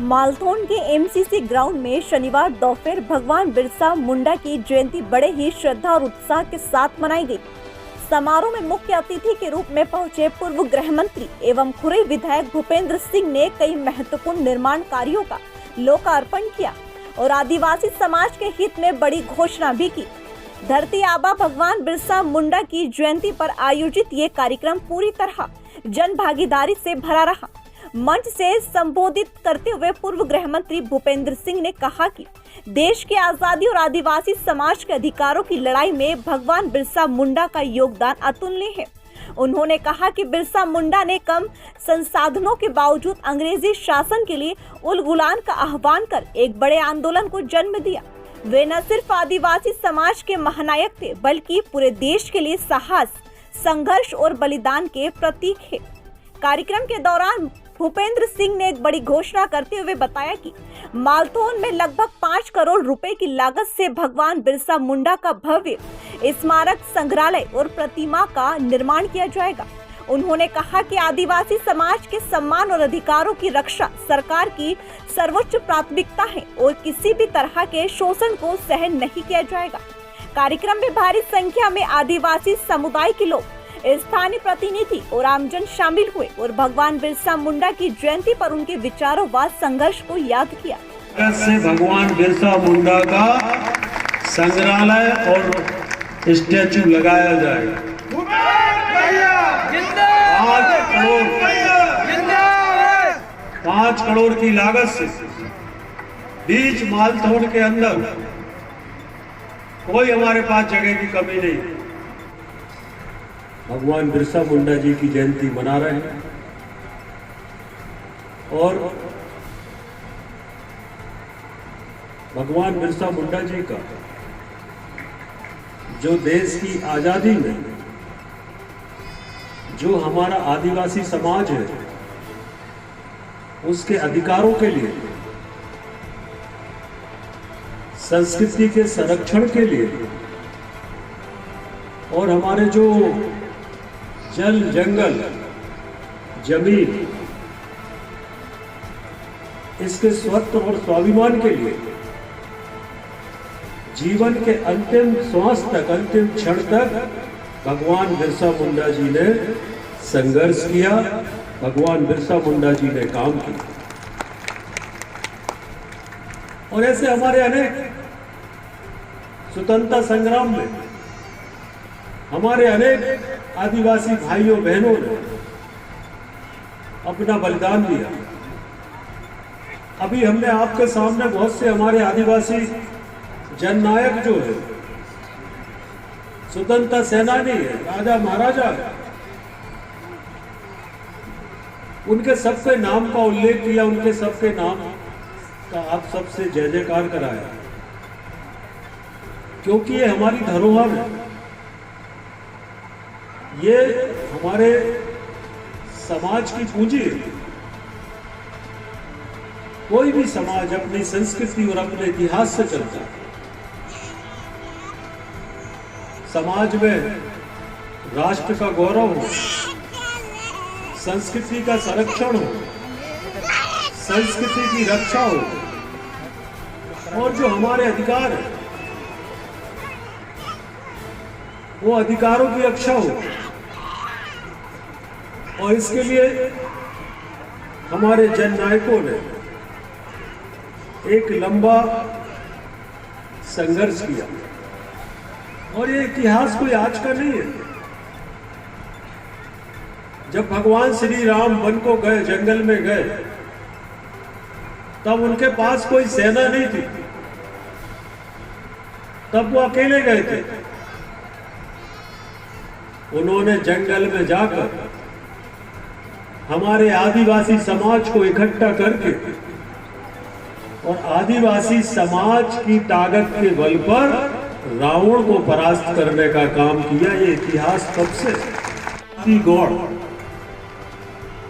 मालथौन के MCC ground में शनिवार दोपहर भगवान बिरसा मुंडा की जयंती बड़े ही श्रद्धा और उत्साह के साथ मनाई गई। समारोह में मुख्य अतिथि के रूप में पहुंचे पूर्व गृह मंत्री एवं खुरई विधायक भूपेंद्र सिंह ने कई महत्वपूर्ण निर्माण कार्यों का लोकार्पण किया और आदिवासी समाज के हित में बड़ी घोषणा भी की। धरती आबा भगवान बिरसा मुंडा की जयंती पर आयोजित ये कार्यक्रम पूरी तरह जन भागीदारी से भरा रहा। मंच से संबोधित करते हुए पूर्व गृह मंत्री भूपेंद्र सिंह ने कहा कि देश की आजादी और आदिवासी समाज के अधिकारों की लड़ाई में भगवान बिरसा मुंडा का योगदान अतुलनीय है। उन्होंने कहा कि बिरसा मुंडा ने कम संसाधनों के बावजूद अंग्रेजी शासन के लिए उलगुलान का आह्वान कर एक बड़े आंदोलन को जन्म दिया। वे न सिर्फ आदिवासी समाज के महानायक थे बल्कि पूरे देश के लिए साहस, संघर्ष और बलिदान के प्रतीक है। कार्यक्रम के दौरान भूपेंद्र सिंह ने एक बड़ी घोषणा करते हुए बताया कि मालथौन में लगभग 5 करोड़ रुपए की लागत से भगवान बिरसा मुंडा का भव्य स्मारक, संग्रहालय और प्रतिमा का निर्माण किया जाएगा। उन्होंने कहा कि आदिवासी समाज के सम्मान और अधिकारों की रक्षा सरकार की सर्वोच्च प्राथमिकता है और किसी भी तरह के शोषण को सहन नहीं किया जाएगा। कार्यक्रम में भारी संख्या में आदिवासी समुदाय के लोग, स्थानीय प्रतिनिधि और आमजन शामिल हुए और भगवान बिरसा मुंडा की जयंती पर उनके विचारों व संघर्ष को याद किया। से भगवान बिरसा मुंडा का संग्रहालय और स्टैचू लगाया जाएगा। 5 करोड़ की लागत से बीच मालथौन के अंदर कोई हमारे पास जगह की कमी नहीं। भगवान बिरसा मुंडा जी की जयंती मना रहे हैं और भगवान बिरसा मुंडा जी का जो देश की आजादी में जो हमारा आदिवासी समाज है उसके अधिकारों के लिए, संस्कृति के संरक्षण के लिए और हमारे जो जल, जंगल, जमीन, इसके स्वत्व और स्वाभिमान के लिए जीवन के अंतिम श्वास तक, अंतिम क्षण तक भगवान बिरसा मुंडा जी ने संघर्ष किया, भगवान बिरसा मुंडा जी ने काम किया। और ऐसे हमारे अनेक स्वतंत्रता संग्राम में हमारे अनेक आदिवासी भाइयों बहनों ने अपना बलिदान दिया। अभी हमने आपके सामने बहुत से हमारे आदिवासी जननायक जो है, स्वतंत्रता सेनानी है, राजा महाराजा है, उनके सबके नाम का उल्लेख किया, उनके सबके नाम का आप सबसे जय जयकार कराया, क्योंकि ये हमारी धरोहर है, ये हमारे समाज की पूंजी है। कोई भी समाज अपनी संस्कृति और अपने इतिहास से चलता है। समाज में राष्ट्र का गौरव हो, संस्कृति का संरक्षण हो, संस्कृति की रक्षा हो और जो हमारे अधिकार है वो अधिकारों की रक्षा हो। और इसके लिए हमारे जननायकों ने एक लंबा संघर्ष किया और ये इतिहास कोई आज का नहीं है। जब भगवान श्री राम वन को गए, जंगल में गए, तब उनके पास कोई सेना नहीं थी, तब वो अकेले गए थे। उन्होंने जंगल में जाकर हमारे आदिवासी समाज को इकट्ठा करके और आदिवासी समाज की ताकत के बल पर रावण को परास्त करने का काम किया। ये इतिहास कब से?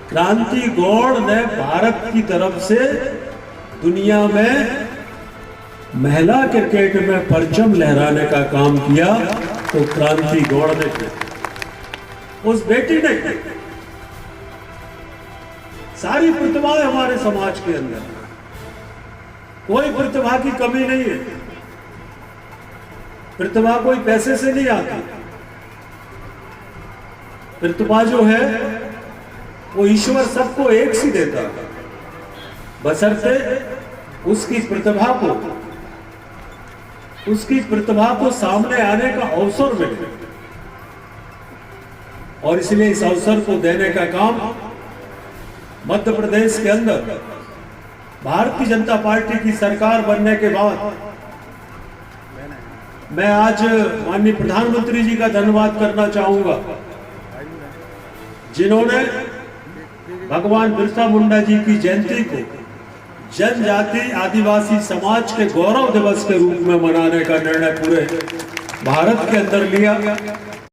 क्रांति गौड़ ने भारत की तरफ से दुनिया में महिला क्रिकेट में परचम लहराने का काम किया, तो क्रांति गौड़ ने किया, उस बेटी ने किया। सारी प्रतिभाएं हमारे समाज के अंदर, कोई प्रतिभा की कमी नहीं है। प्रतिभा कोई पैसे से नहीं आती। प्रतिभा जो है वो ईश्वर सबको एक सी देता है, बशर्ते उसकी प्रतिभा को सामने आने का अवसर मिले। और इसलिए इस अवसर को देने का काम मध्य प्रदेश के अंदर भारतीय जनता पार्टी की सरकार बनने के बाद मैं आज माननीय प्रधानमंत्री जी का धन्यवाद करना चाहूंगा, जिन्होंने भगवान बिरसा मुंडा जी की जयंती को जनजाति आदिवासी समाज के गौरव दिवस के रूप में मनाने का निर्णय पूरे भारत के अंदर लिया।